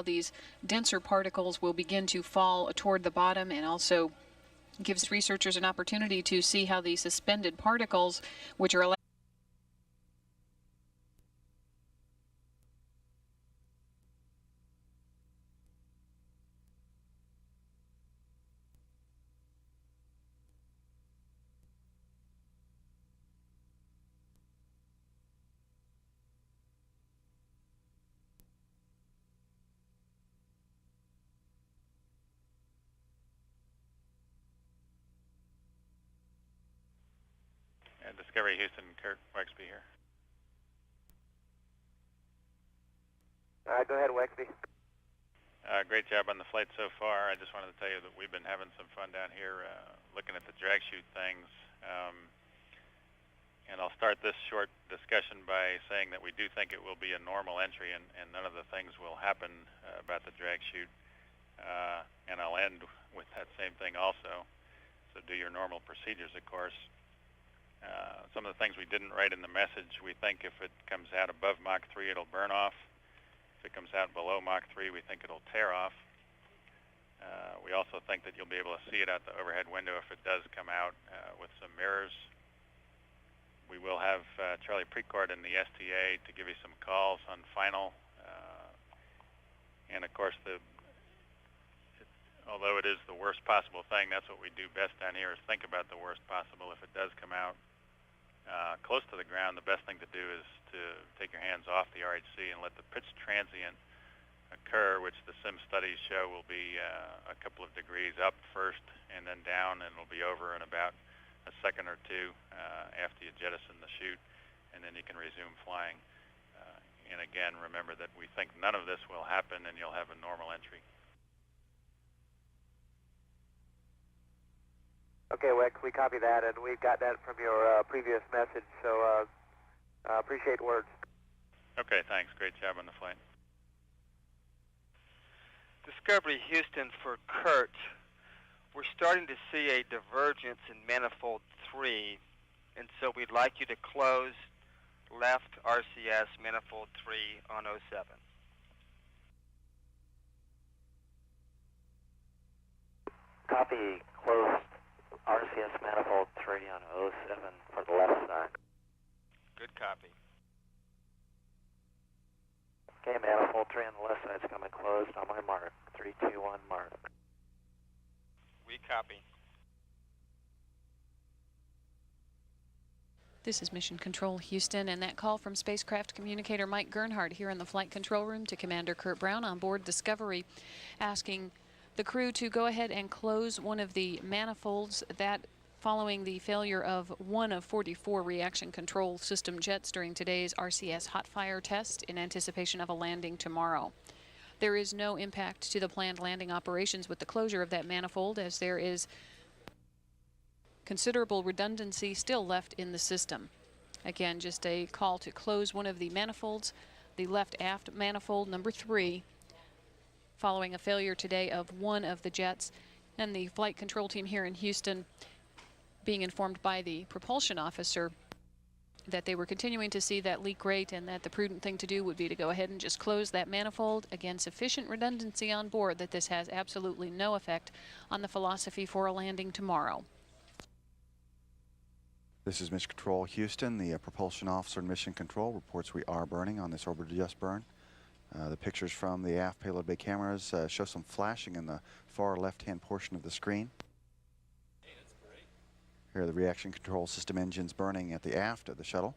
how these denser particles will begin to fall toward the bottom, and also gives researchers an opportunity to see how the suspended particles, which are Discovery Houston, Kurt Wexby here. Go ahead, Wexby. Great job on the flight so far. I just wanted to tell you that we've been having some fun down here looking at the drag chute things. And I'll start this short discussion by saying that we do think it will be a normal entry, and none of the things will happen about the drag chute. And I'll end with that same thing also. So do your normal procedures, of course. Some of the things we didn't write in the message, we think if it comes out above Mach 3, it'll burn off. If it comes out below Mach 3, we think it'll tear off. We also think that you'll be able to see it out the overhead window if it does come out with some mirrors. We will have Charlie Precourt in the STA to give you some calls on final. And of course, although it is the worst possible thing, that's what we do best down here, is think about the worst possible. If it does come out close to the ground, the best thing to do is to take your hands off the RHC and let the pitch transient occur, which the sim studies show will be a couple of degrees up first and then down, and it'll be over in about a second or two after you jettison the chute, and then you can resume flying. And again, remember that we think none of this will happen, and you'll have a normal entry. Okay, Wex, we copy that, and we got that from your previous message, so appreciate words. Okay, thanks. Great job on the flight. Discovery Houston for Kurt. We're starting to see a divergence in manifold 3, and so we'd like you to close left RCS manifold 3 on 07. Copy, close RCS manifold 3 on 07 for the left side. Good copy. Okay, manifold 3 on the left side is coming closed on my mark. 3, 2, 1, mark. We copy. This is Mission Control Houston, and that call from spacecraft communicator Mike Gernhardt here in the flight control room to Commander Kurt Brown on board Discovery, asking the crew to go ahead and close one of the manifolds, that following the failure of one of 44 reaction control system jets during today's RCS hot fire test in anticipation of a landing tomorrow. There is no impact to the planned landing operations with the closure of that manifold, as there is considerable redundancy still left in the system. Again, just a call to close one of the manifolds, the left aft manifold number 3, following a failure today of one of the jets, and the flight control team here in Houston being informed by the propulsion officer that they were continuing to see that leak rate, and that the prudent thing to do would be to go ahead and just close that manifold. Again, sufficient redundancy on board that this has absolutely no effect on the philosophy for a landing tomorrow. This is Mission Control Houston. The propulsion officer in Mission Control reports we are burning on this orbital just burn. The pictures from the aft payload bay cameras show some flashing in the far left-hand portion of the screen. Here are the reaction control system engines burning at the aft of the shuttle.